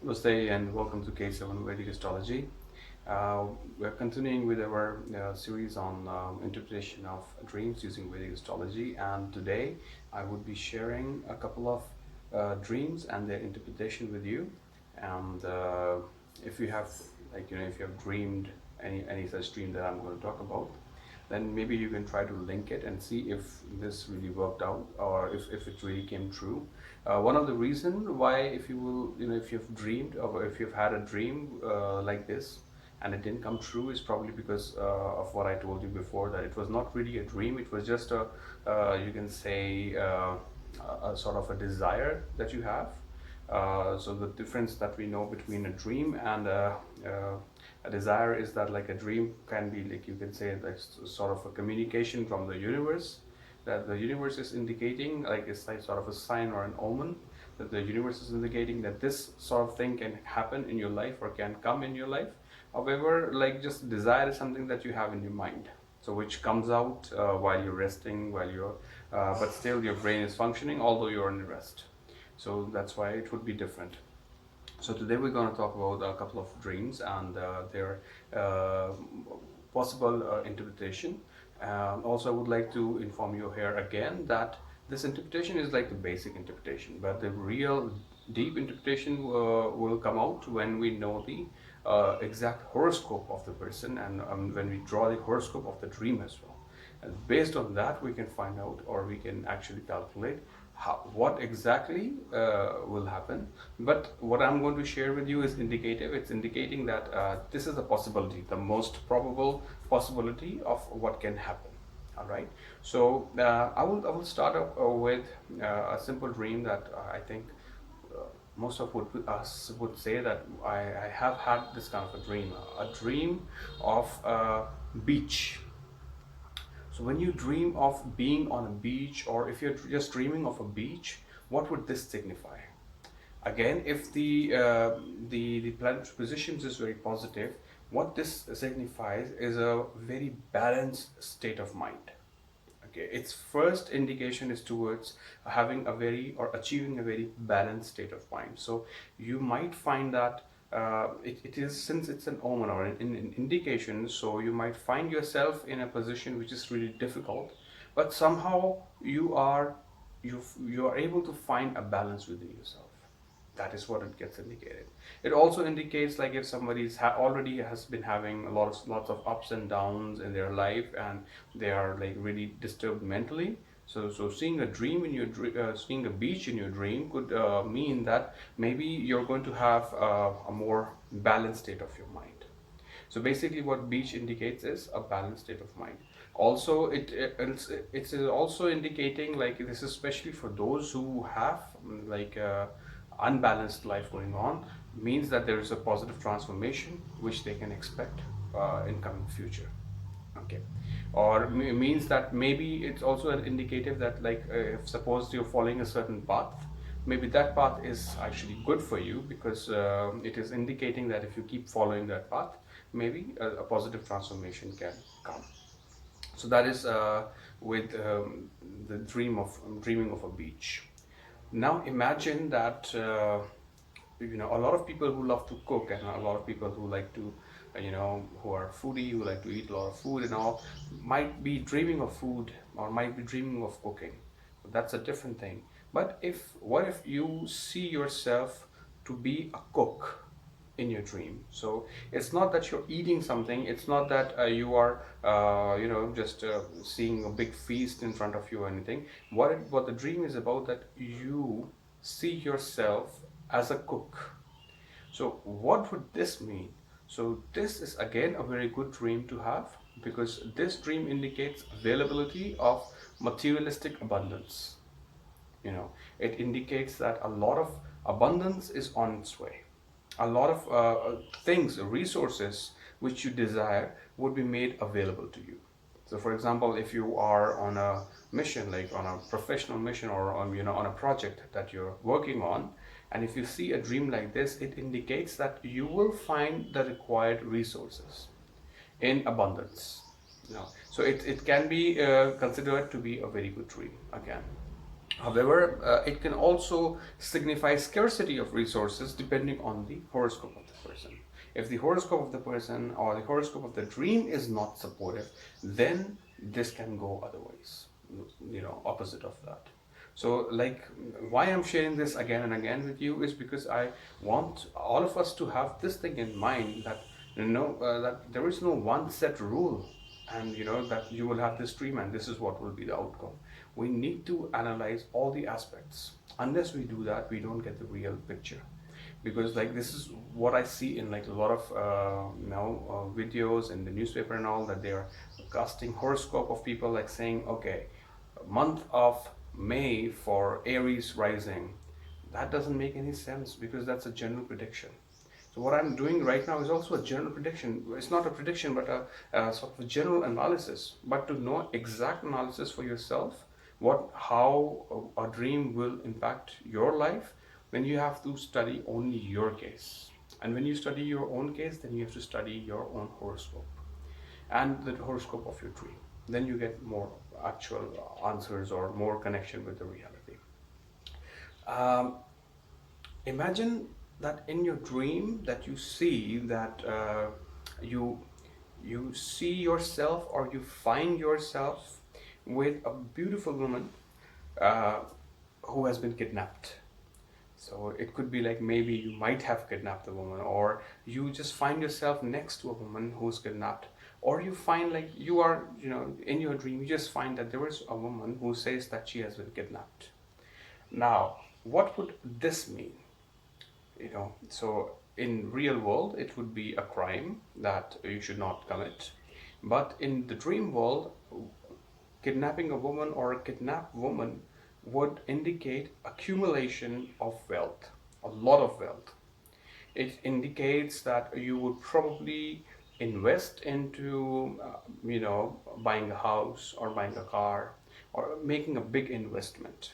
Namaste and welcome to K7 Vedic Astrology. We're continuing with our series on interpretation of dreams using Vedic astrology, and today I would be sharing a couple of dreams and their interpretation with you. And if you have, if you have dreamed any such dream that I'm going to talk about, then maybe you can try to link it and see if this really worked out or if it really came true. One of the reason why, if you will, if you've dreamed or if you've had a dream like this and it didn't come true, is probably because of what I told you before, that it was not really a dream. It was just a, you can say, a sort of a desire that you have. So the difference that we know between a dream and a desire is that, like, a dream can be, like, you can say, like sort of a communication from the universe, that the universe is indicating, like it's like sort of a sign or an omen, that the universe is indicating that this sort of thing can happen in your life or can come in your life. However, like, just desire is something that you have in your mind, so which comes out while you're resting, while you're but still your brain is functioning although you're in rest. So that's why it would be different. So today we're going to talk about a couple of dreams and their possible interpretation. Also, I would like to inform you here again that this interpretation is like the basic interpretation, but the real deep interpretation will come out when we know the exact horoscope of the person, and when we draw the horoscope of the dream as well. And based on that, we can find out, or we can actually calculate what exactly will happen. But what I'm going to share with you is indicative. It's indicating that this is the possibility, the most probable possibility of what can happen. All right. So I will start up with a simple dream that I think most of us would say that I have had this kind of a dream of a beach. So when you dream of being on a beach, or if you're just dreaming of a beach, what would this signify? Again, if the planetary positions is very positive, what this signifies is a very balanced state of mind. Okay, its first indication is towards having a very, or achieving a very balanced state of mind. So you might find that it is, since it's an omen or an indication, so you might find yourself in a position which is really difficult, but somehow you are able to find a balance within yourself. That is what it gets indicated. It also indicates, like, if somebody's already has been having lots of ups and downs in their life and they are, like, really disturbed mentally. So seeing a dream in your seeing a beach in your dream could mean that maybe you're going to have a more balanced state of your mind. So basically, what beach indicates is a balanced state of mind. Also, it's also indicating, like, this is especially for those who have, like, unbalanced life going on, means that there is a positive transformation which they can expect in coming future. Okay. Or means that maybe it's also an indicative that, like, if suppose you're following a certain path, maybe that path is actually good for you, because it is indicating that if you keep following that path, maybe a positive transformation can come. So that is with the dreaming of a beach. Now imagine that a lot of people who love to cook, and a lot of people who like to, who are foodie, who like to eat a lot of food and all, might be dreaming of food or might be dreaming of cooking. That's a different thing. But what if you see yourself to be a cook in your dream? So it's not that you're eating something, it's not that you are just seeing a big feast in front of you or anything. What the dream is about, that you see yourself as a cook. So what would this mean? So this is again a very good dream to have, because this dream indicates availability of materialistic abundance. It indicates that a lot of abundance is on its way. A lot of things, resources which you desire would be made available to you. So for example, if you are on a mission, like on a professional mission, or on a project that you're working on, and if you see a dream like this, it indicates that you will find the required resources in abundance. So it can be considered to be a very good dream again. However, it can also signify scarcity of resources depending on the horoscope of the person. If the horoscope of the person or the horoscope of the dream is not supportive, then this can go otherwise, opposite of that. So, like, why I'm sharing this again and again with you is because I want all of us to have this thing in mind that that there is no one set rule, and that you will have this dream and this is what will be the outcome. We need to analyze all the aspects. Unless we do that, we don't get the real picture. Because like this is what I see in like a lot of videos in the newspaper and all, that they are casting horoscope of people, like saying, okay, month of May for Aries rising. That doesn't make any sense, because that's a general prediction. So what I'm doing right now is also a general prediction. It's not a prediction, but a sort of a general analysis. But to know exact analysis for yourself, how a dream will impact your life, then you have to study only your case. And when you study your own case, then you have to study your own horoscope and the horoscope of your dream. Then you get more actual answers or more connection with the reality. Um, Imagine that in your dream that you see that you you see yourself, or you find yourself with a beautiful woman uh, who has been kidnapped. So it could be like maybe you might have kidnapped a woman, or you just find yourself next to a woman who's kidnapped, or you find like you are, in your dream, you just find that there is a woman who says that she has been kidnapped. Now, what would this mean? So in real world, it would be a crime that you should not commit. But in the dream world, kidnapping a woman or a kidnapped woman would indicate accumulation of wealth, a lot of wealth. It indicates that you would probably invest into, buying a house or buying a car or making a big investment.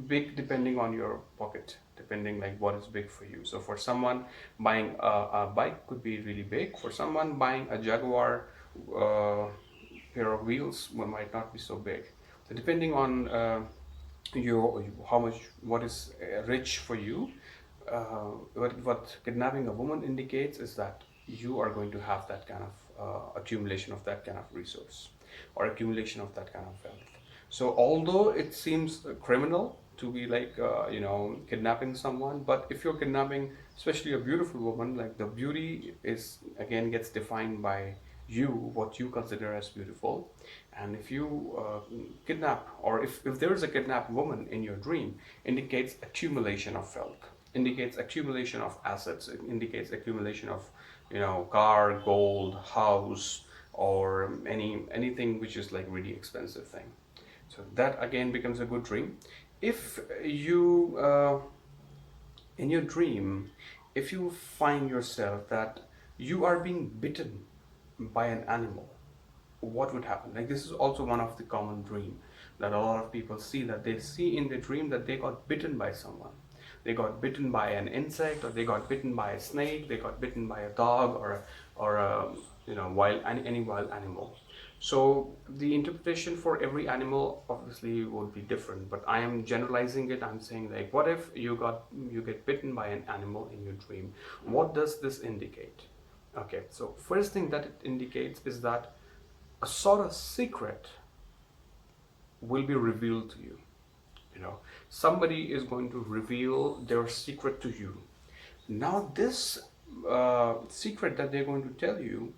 Big depending on your pocket, depending like what is big for you. So for someone, buying a bike could be really big. For someone, buying a Jaguar uh, pair of wheels might not be so big. So depending on your how much, what is rich for you, what kidnapping a woman indicates is that you are going to have that kind of accumulation of that kind of resource, or accumulation of that kind of wealth. So although it seems criminal to be like kidnapping someone, but if you're kidnapping especially a beautiful woman, like the beauty is again gets defined by you, what you consider as beautiful. And if you kidnap, or if there is a kidnapped woman in your dream, indicates accumulation of wealth, indicates accumulation of assets, it indicates accumulation of car, gold, house, or anything which is like really expensive thing. So that again becomes a good dream. If you in your dream, if you find yourself that you are being bitten by an animal, what would happen? Like this is also one of the common dream that a lot of people see, that they see in the dream that they got bitten by someone. They got bitten by an insect, or they got bitten by a snake, they got bitten by a dog, or a any wild animal. So the interpretation for every animal obviously would be different, but I am generalizing it. I'm saying like, what if you get bitten by an animal in your dream? What does this indicate? Okay, so first thing that it indicates is that a sort of secret will be revealed to you. Somebody is going to reveal their secret to you. Now this secret that they're going to tell you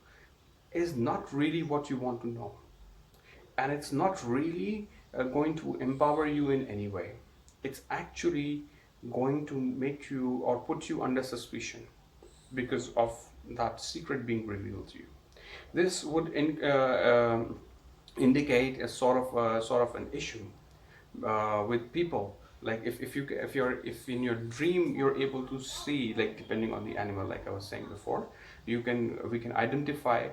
is not really what you want to know, and it's not really going to empower you in any way. It's actually going to make you or put you under suspicion because of that secret being revealed to you. This would indicate a sort of an issue with people. Like if in your dream you're able to see, like depending on the animal, like I was saying before, we can identify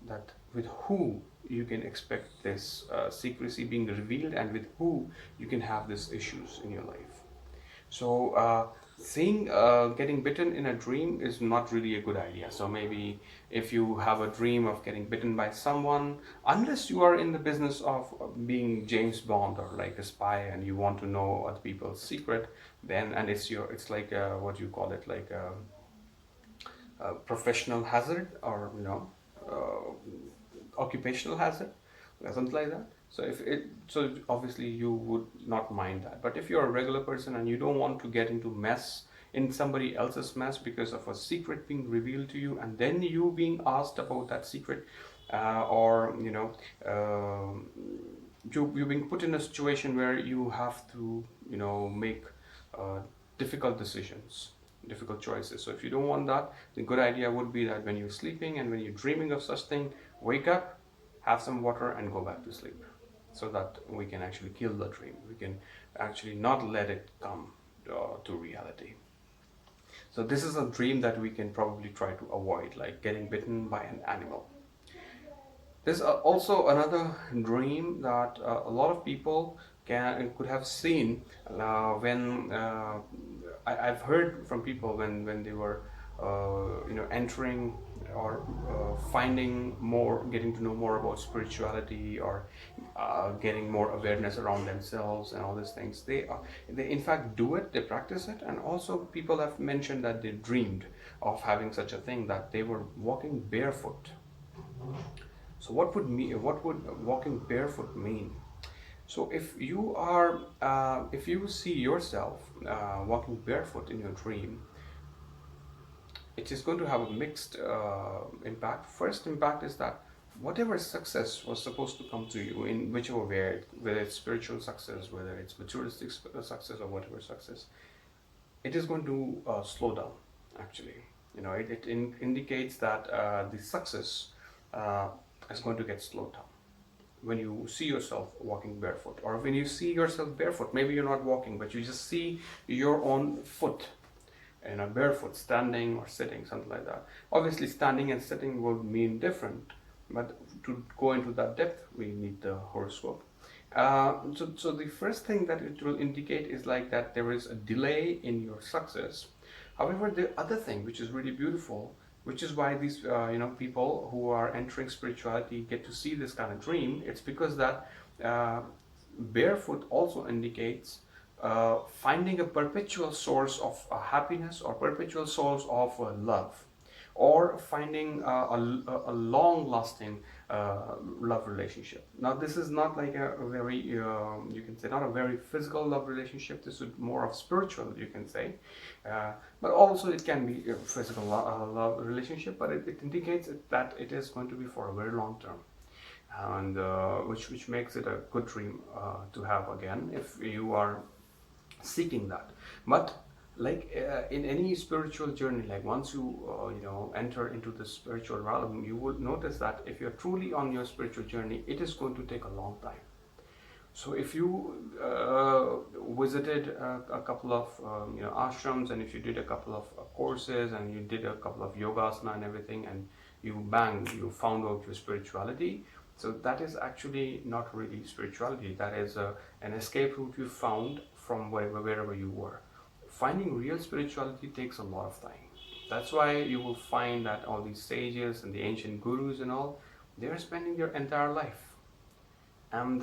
that with who you can expect this secrecy being revealed, and with who you can have these issues in your life. So Seeing getting bitten in a dream is not really a good idea. So maybe if you have a dream of getting bitten by someone, unless you are in the business of being James Bond or like a spy and you want to know other people's secret, then and it's like what do you call it, like professional hazard, or occupational hazard, something like that. So if it, so obviously you would not mind that. But if you're a regular person and you don't want to get into mess in somebody else's mess because of a secret being revealed to you, and then you being asked about that secret, or you're being put in a situation where you have to make uh, difficult decisions, difficult choices. So if you don't want that, the good idea would be that when you're sleeping and when you're dreaming of such thing, wake up, have some water, and go back to sleep, so that we can actually kill the dream. We can actually not let it come to reality. So this is a dream that we can probably try to avoid, like getting bitten by an animal. There's also another dream that a lot of people could have seen when I've heard from people when they were entering or finding more, getting to know more about spirituality, or getting more awareness around themselves and all these things. They in fact do it, they practice it, and also people have mentioned that they dreamed of having such a thing, that they were walking barefoot. So what would walking barefoot mean? So if you see yourself walking barefoot in your dream, it is going to have a mixed impact. First impact is that whatever success was supposed to come to you in whichever way, whether it's spiritual success, whether it's materialistic success, or whatever success, it is going to slow down. Actually, it indicates that the success uh, is going to get slowed down when you see yourself walking barefoot, or when you see yourself barefoot. Maybe you're not walking, but you just see your own foot in a barefoot, standing or sitting, something like that. Obviously, standing and sitting will mean different, but to go into that depth, we need the horoscope. So the first thing that it will indicate is like that there is a delay in your success. However, the other thing, which is really beautiful, which is why these people who are entering spirituality get to see this kind of dream. It's because that uh, barefoot also indicates finding a perpetual source of happiness, or perpetual source of love, or finding a long-lasting love relationship. Now, this is not like a very, you can say, not a very physical love relationship. This is more of spiritual, you can say. But also it can be a physical love relationship, but it indicates that it is going to be for a very long term. And which makes it a good dream to have again, if you are seeking that. But like in any spiritual journey, like once you enter into the spiritual realm, you would notice that if you're truly on your spiritual journey, it is going to take a long time. So if you visited a couple of ashrams, and if you did a couple of courses, and you did a couple of yogasana and everything, and you found out your spirituality, so that is actually not really spirituality. That is an escape route you found from wherever you were. Finding real spirituality takes a lot of time. That's why you will find that all these sages and the ancient gurus and all, they are spending their entire life. And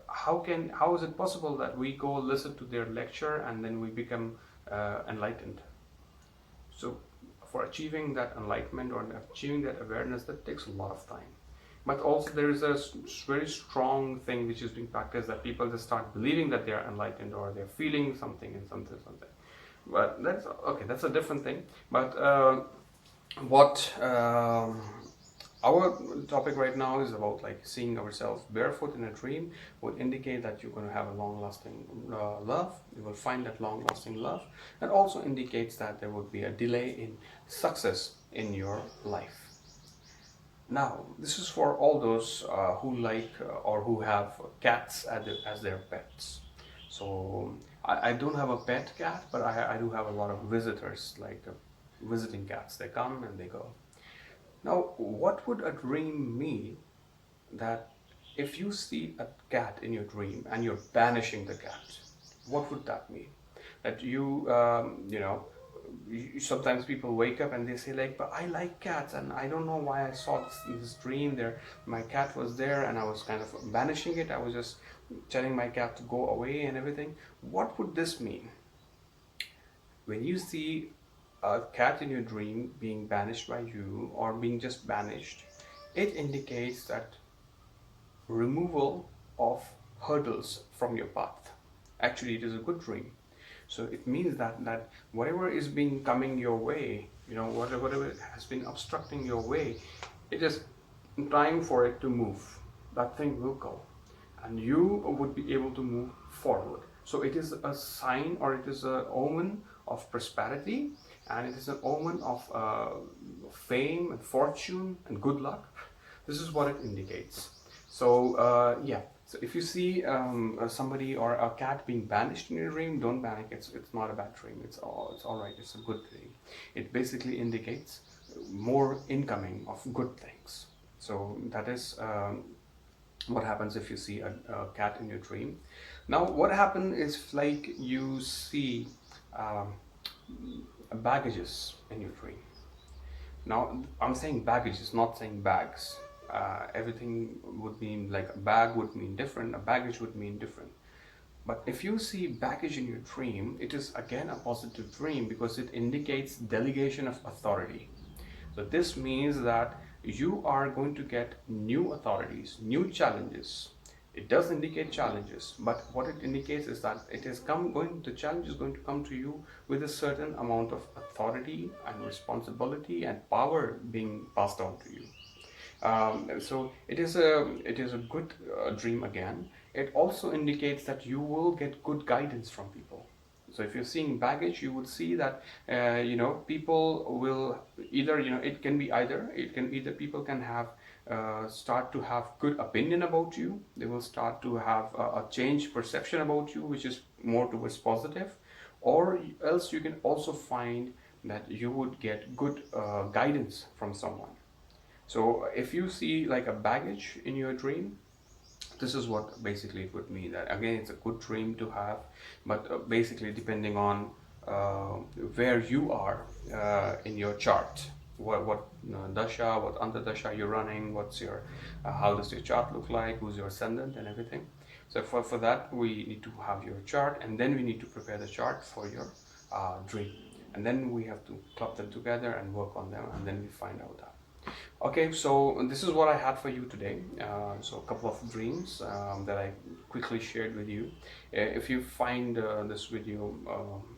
how is it possible that we go listen to their lecture and then we become enlightened? So for achieving that enlightenment or achieving that awareness, that takes a lot of time. But also there is a very strong thing which is being practiced, that people just start believing that they are enlightened, or they're feeling something and something. But that's okay. That's a different thing. But what our topic right now is about, like seeing ourselves barefoot in a dream would indicate that you're going to have a long-lasting love. You will find that long-lasting love, and also indicates that there would be a delay in success in your life. Now, this is for all those who like or who have cats as their pets. So I don't have a pet cat, but I do have a lot of visitors, like visiting cats. They come and they go. Now, what would a dream mean that if you see a cat in your dream and you're banishing the cat, what would that mean? that sometimes people wake up and they say like, but I like cats and I don't know why I saw this dream there. My cat was there and I was kind of banishing it. I was just telling my cat to go away and everything. What would this mean? When you see a cat in your dream being banished by you or being just banished, it indicates that removal of hurdles from your path. Actually, it is a good dream. So it means that whatever is being coming your way, whatever has been obstructing your way, it is time for it to move. That thing will go, and you would be able to move forward. So it is a sign, or it is an omen of prosperity, and it is an omen of fame and fortune and good luck. This is what it indicates. So yeah. So if you see somebody or a cat being banished in your dream, don't panic. It's not a bad dream. It's all right. It's a good dream. It basically indicates more incoming of good things. So that is what happens if you see a cat in your dream. Now, what happens is like you see baggages in your dream. Now, I'm saying baggages, not saying bags. Everything would mean, like a bag would mean different, a baggage would mean different. But if you see baggage in your dream, it is again a positive dream because it indicates delegation of authority. So this means that you are going to get new authorities, new challenges. It does indicate challenges, but what it indicates is that the challenge is going to come to you with a certain amount of authority and responsibility and power being passed on to you. So it is a good dream again. It also indicates that you will get good guidance from people. So if you're seeing baggage, you would see that people will either it can either people can have start to have good opinion about you. They will start to have a changed perception about you, which is more towards positive, or else you can also find that you would get good guidance from someone. So if you see like a baggage in your dream, this is what basically it would mean. That again, it's a good dream to have, but basically depending on where you are in your chart, what dasha, what antardasha you're running, what's your how does your chart look like, who's your ascendant and everything. So for that we need to have your chart, and then we need to prepare the chart for your dream, and then we have to club them together and work on them, and then we find out that. Okay, so this is what I had for you today. So a couple of dreams that I quickly shared with you. If you find this video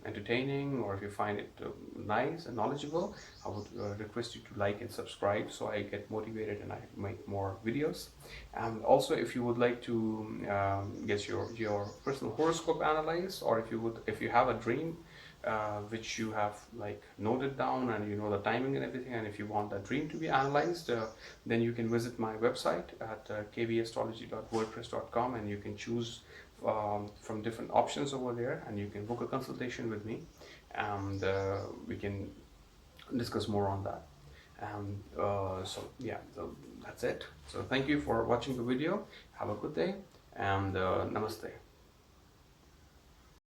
entertaining, or if you find it nice and knowledgeable, I would request you to like and subscribe so I get motivated and I make more videos. And also, if you would like to get your personal horoscope analyzed, or if you have a dream which you have like noted down and you know the timing and everything, and if you want that dream to be analyzed, then you can visit my website at kvastrology.wordpress.com, and you can choose from different options over there, and you can book a consultation with me, and we can discuss more on that. And so yeah, so that's it. So thank you for watching the video. Have a good day, and namaste.